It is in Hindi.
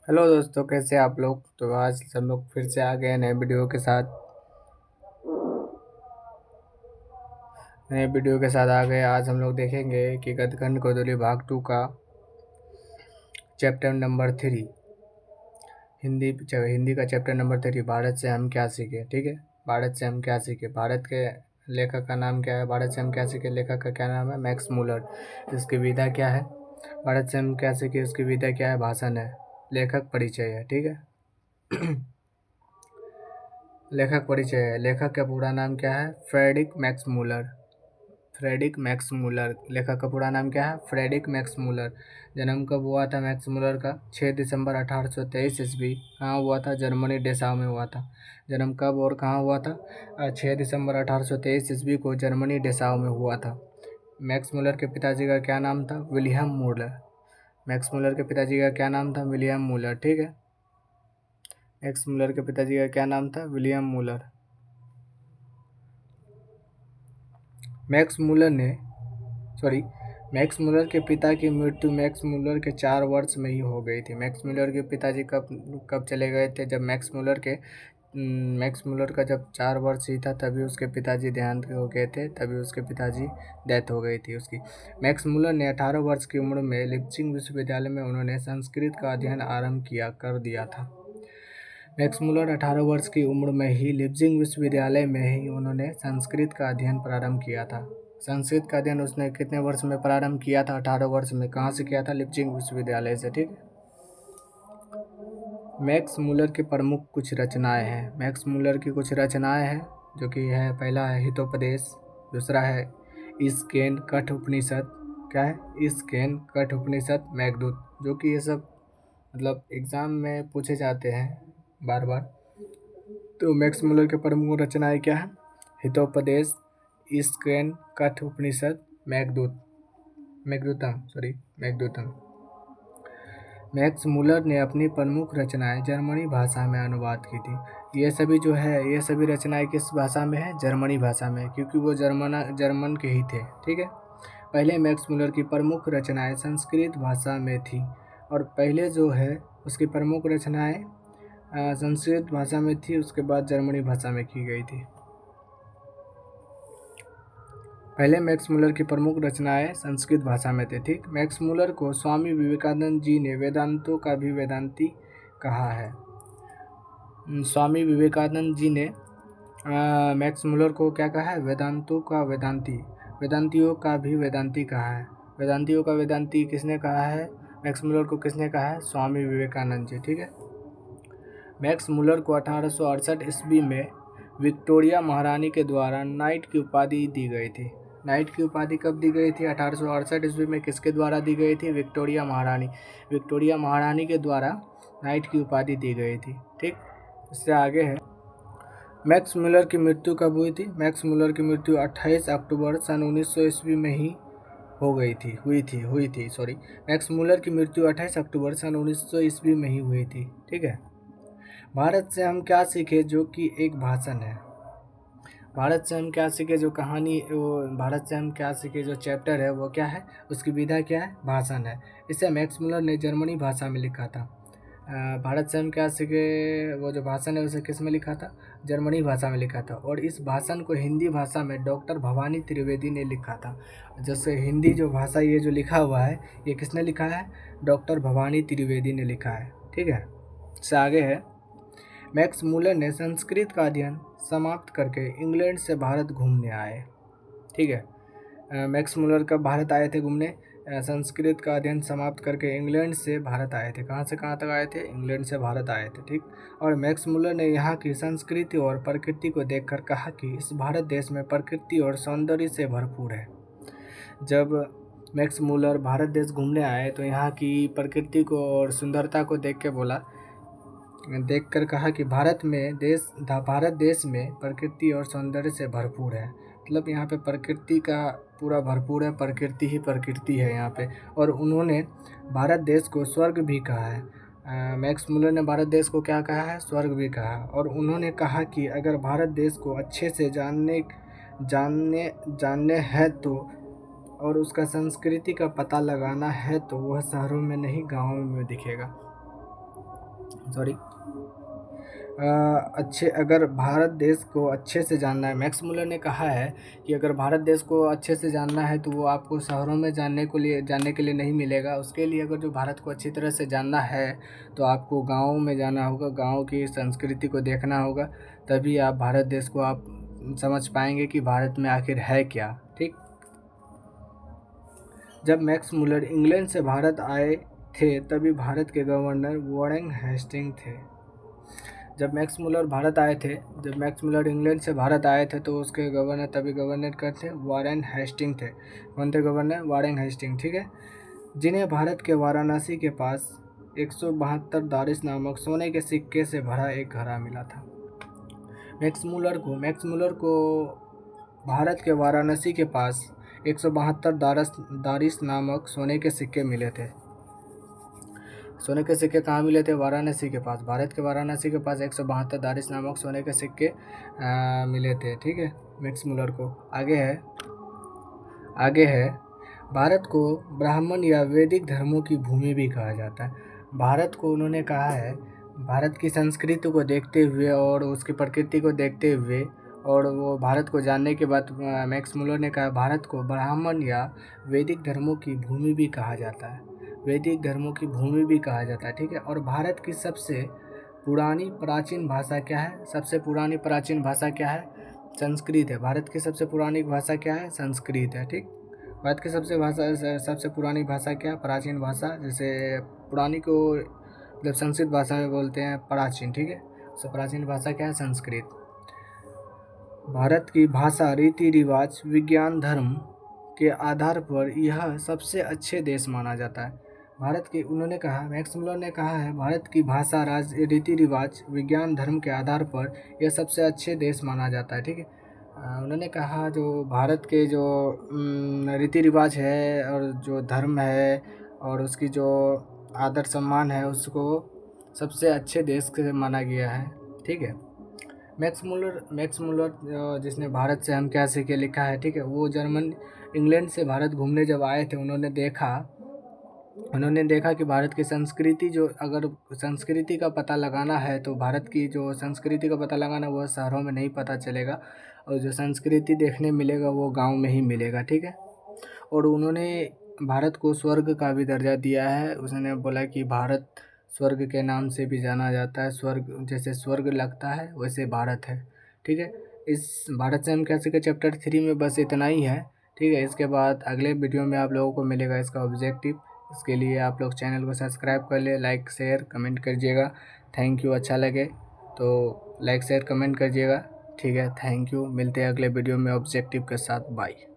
हेलो दोस्तों, कैसे आप लोग। तो आज हम लोग फिर से आ गए नए वीडियो के साथ आ गए। आज हम लोग देखेंगे कि गदखंड गोदोली भाग 2 का चैप्टर नंबर 3, हिंदी का चैप्टर नंबर 3, भारत से हम क्या सीखे। ठीक है, भारत से हम क्या सीखे। भारत के लेखक का नाम क्या है? भारत से हम क्या सीखे लेखक का क्या नाम है? Max Muller. इसकी विधा क्या है? भारत से हम क्या सीखे, उसकी विधा क्या है? भाषण है। लेखक परिचय है। ठीक है। लेखक परिचय है। लेखक का पूरा नाम क्या है? Friedrich Max Muller. Friedrich Max Muller. लेखक का पूरा नाम क्या है? Friedrich Max Muller. जन्म कब हुआ था मैक्स मूलर का? 6 दिसंबर 1823 ईस्वी। कहाँ हुआ था? जर्मनी डेसाउ में हुआ था। जन्म कब और कहाँ हुआ था? 6 दिसंबर 1823 ईस्वी को जर्मनी डेसाउ में हुआ था। मैक्स मूलर के पिताजी का क्या नाम था? William Müller. मैक्स मूलर के पिताजी का क्या नाम था? William Müller. ठीक है, मैक्स मूलर के पिताजी का क्या नाम था? William Müller. मैक्स मूलर ने सॉरी मैक्स मूलर के पिता की मृत्यु मैक्स मूलर के 4 वर्ष में ही हो गई थी। मैक्स मूलर के पिताजी कब कब चले गए थे? जब मैक्स मूलर का जब 4 वर्ष ही था, तभी उसके पिताजी देहांत हो गए थे। तभी उसके पिताजी डेथ हो गई थी उसकी। मैक्स मूलर ने 18 वर्ष की उम्र में लिप्सिंग विश्वविद्यालय में उन्होंने संस्कृत का अध्ययन आरंभ किया कर दिया था। मैक्स मूलर 18 वर्ष की उम्र में ही लिप्जिंग विश्वविद्यालय में ही उन्होंने संस्कृत का अध्ययन प्रारंभ किया था। संस्कृत का अध्ययन उसने कितने वर्ष में प्रारंभ किया था? 18 वर्ष में। कहाँ से किया था? लिप्जिंग विश्वविद्यालय से। ठीक है। मैक्स मूलर की प्रमुख कुछ रचनाएं हैं। मैक्स मूलर की कुछ रचनाएं हैं जो कि है, पहला है हितोपदेश, दूसरा है ईसकेन कठ उपनिषद। क्या है? ईसकेन कठ उपनिषद, मेघदूत। जो कि ये सब मतलब एग्जाम में पूछे जाते हैं बार बार। तो मैक्स मूलर के प्रमुख रचनाएं क्या है? हितोपदेश, ईसकेन कठ उपनिषद, मेघदूतम। मैक्स मूलर ने अपनी प्रमुख रचनाएं जर्मनी भाषा में अनुवाद की थी। ये सभी जो है, ये सभी रचनाएं किस भाषा में है? जर्मनी भाषा में, क्योंकि वो जर्मन के ही थे। ठीक है। पहले मैक्स मूलर की प्रमुख रचनाएं संस्कृत भाषा में थी, और पहले जो है उसकी प्रमुख रचनाएं संस्कृत भाषा में थी, उसके बाद जर्मनी भाषा में की गई थी। पहले मैक्स मूलर की प्रमुख रचनाएं संस्कृत भाषा में थे। ठीक। मैक्स मूलर को स्वामी विवेकानंद जी ने वेदांतों का भी वेदांती कहा है। स्वामी विवेकानंद जी ने मैक्स मूलर को क्या कहा है? वेदांतों का वेदांती, वेदांतियों का भी वेदांती कहा है। वेदांतियों का वेदांती किसने कहा है? मैक्स मूलर को किसने कहा है? स्वामी विवेकानंद जी। ठीक है। मैक्स मूलर को 1868 ईस्वी में विक्टोरिया महारानी के द्वारा नाइट की उपाधि दी गई थी। नाइट की उपाधि कब दी गई थी? 1868 ईस्वी में किसके द्वारा दी गई थी? विक्टोरिया महारानी। विक्टोरिया महारानी के द्वारा नाइट की उपाधि दी गई थी। ठीक। इससे आगे है, मैक्स मूलर की मृत्यु कब हुई थी? मैक्स मूलर की मृत्यु 28 अक्टूबर सन 1900 ईस्वी में ही हो गई थी हुई थी सॉरी मैक्स मूलर की मृत्यु 28 अक्टूबर सन 1900 ईस्वी में ही हुई थी। ठीक है। भारत से हम क्या सीखे जो कि एक भाषण है। भारत से हम क्या सीखे जो कहानी, वो भारत से हम क्या सीखे जो चैप्टर है वो क्या है? उसकी विधा क्या है? भाषण है। इसे मैक्स मूलर ने जर्मनी भाषा में लिखा था। भारत से हम क्या सीखे वो जो भाषण है उसे किस में लिखा था? जर्मनी भाषा में लिखा था। और इस भाषण को हिंदी भाषा में डॉक्टर भवानी त्रिवेदी ने लिखा था। जैसे हिंदी जो भाषा ये जो लिखा हुआ है, ये किसने लिखा है? डॉक्टर भवानी त्रिवेदी ने लिखा है। ठीक है। इससे आगे है, मैक्स मूलर ने संस्कृत का अध्ययन समाप्त करके इंग्लैंड से भारत घूमने आए। ठीक है। मैक्स मूलर कब भारत आए थे घूमने? संस्कृत का अध्ययन समाप्त करके इंग्लैंड से भारत आए थे। कहाँ से कहाँ तक आए थे? इंग्लैंड से भारत आए थे। ठीक। और मैक्स मूलर ने यहाँ की संस्कृति और प्रकृति को देखकर कहा कि इस भारत देश में प्रकृति और सौंदर्य से भरपूर है। जब मैक्स मूलर भारत देश घूमने आए तो यहाँ की प्रकृति को और सुंदरता को देखकर कहा कि भारत देश में प्रकृति और सौंदर्य से भरपूर है। मतलब यहाँ पे प्रकृति का पूरा भरपूर है, प्रकृति ही प्रकृति है यहाँ पे। और उन्होंने भारत देश को स्वर्ग भी कहा है। मैक्स मूलर ने भारत देश को क्या कहा है? स्वर्ग भी कहा। और उन्होंने कहा कि अगर भारत देश को अच्छे से जानने जानने है तो, और उसका संस्कृति का पता लगाना है तो वह शहरों में नहीं गाँवों में दिखेगा। सॉरी अच्छे अगर भारत देश को अच्छे से जानना है, मैक्स मुलर ने कहा है कि अगर भारत देश को अच्छे से जानना है तो वो आपको शहरों में जानने के लिए नहीं मिलेगा। उसके लिए अगर जो भारत को अच्छी तरह से जानना है तो आपको गाँव में जाना होगा, गाँव की संस्कृति को देखना होगा, तभी आप भारत देश को आप समझ पाएंगे कि भारत में आखिर है क्या। ठीक। जब मैक्स मुलर इंग्लैंड से भारत आए थे तभी भारत के गवर्नर वॉरेन हेस्टिंग थे। जब मैक्स मुलर भारत आए थे, जब मैक्स मुलर इंग्लैंड से भारत आए थे तो उसके गवर्नर तभी गवर्नर कौन थे? वॉरेन हेस्टिंग थे। कौन थे गवर्नर? Warren Hasting. ठीक है। जिन्हें भारत के वाराणसी के पास 172 दारिस नामक सोने के सिक्के से भरा एक घड़ा मिला था। मैक्स मुलर को भारत के वाराणसी के पास 172 दारिस नामक सोने के सिक्के मिले थे। सोने के सिक्के कहाँ मिले थे? वाराणसी के पास। भारत के वाराणसी के पास 172 दारिस नामक सोने के सिक्के मिले थे। ठीक है। मैक्स मुलर को आगे है भारत को ब्राह्मण या वैदिक धर्मों की भूमि भी कहा जाता है। भारत को उन्होंने कहा है, भारत की संस्कृति को देखते हुए और उसकी प्रकृति को देखते हुए और वो भारत को जानने के बाद मैक्स मुलर ने कहा भारत को ब्राह्मण या वैदिक धर्मों की भूमि भी कहा जाता है। वैदिक धर्मों की भूमि भी कहा जाता है। ठीक है। और भारत की सबसे पुरानी प्राचीन भाषा क्या है? सबसे पुरानी प्राचीन भाषा क्या है? संस्कृत है। भारत की सबसे पुरानी भाषा क्या है? संस्कृत है। ठीक। भारत की सबसे पुरानी भाषा क्या? प्राचीन भाषा। जैसे पुरानी को जब संस्कृत भाषा में बोलते हैं प्राचीन। ठीक है। तो प्राचीन भाषा क्या है? संस्कृत। भारत की भाषा, रीति रिवाज, विज्ञान, धर्म के आधार पर यह सबसे अच्छे देश माना जाता है। भारत के उन्होंने कहा, मैक्स मुलर ने कहा है भारत की भाषा, रीति रिवाज, विज्ञान, धर्म के आधार पर यह सबसे अच्छे देश माना जाता है। ठीक है। उन्होंने कहा जो भारत के जो रीति रिवाज है और जो धर्म है और उसकी जो आदर सम्मान है उसको सबसे अच्छे देश के माना गया है। ठीक है। मैक्स मुलर जिसने भारत से हम क्या सीखे लिखा है। ठीक है। वो इंग्लैंड से भारत घूमने जब आए थे उन्होंने देखा कि भारत की संस्कृति, जो अगर संस्कृति का पता लगाना है तो भारत की जो संस्कृति का पता लगाना वह शहरों में नहीं पता चलेगा और जो संस्कृति देखने मिलेगा वो गांव में ही मिलेगा। ठीक है। और उन्होंने भारत को स्वर्ग का भी दर्जा दिया है। उसने बोला कि भारत स्वर्ग के नाम से भी जाना जाता है। स्वर्ग जैसे स्वर्ग लगता है वैसे भारत है। ठीक है। इस भारत से हम क्या सीखे चैप्टर 3 में बस इतना ही है। ठीक है। इसके बाद अगले वीडियो में आप लोगों को मिलेगा इसका ऑब्जेक्टिव। इसके लिए आप लोग चैनल को सब्सक्राइब कर ले, लाइक शेयर कमेंट करिएगा। Thank you. अच्छा लगे तो लाइक शेयर कमेंट करिएगा। ठीक है। Thank you. मिलते हैं अगले वीडियो में ऑब्जेक्टिव के साथ। बाय।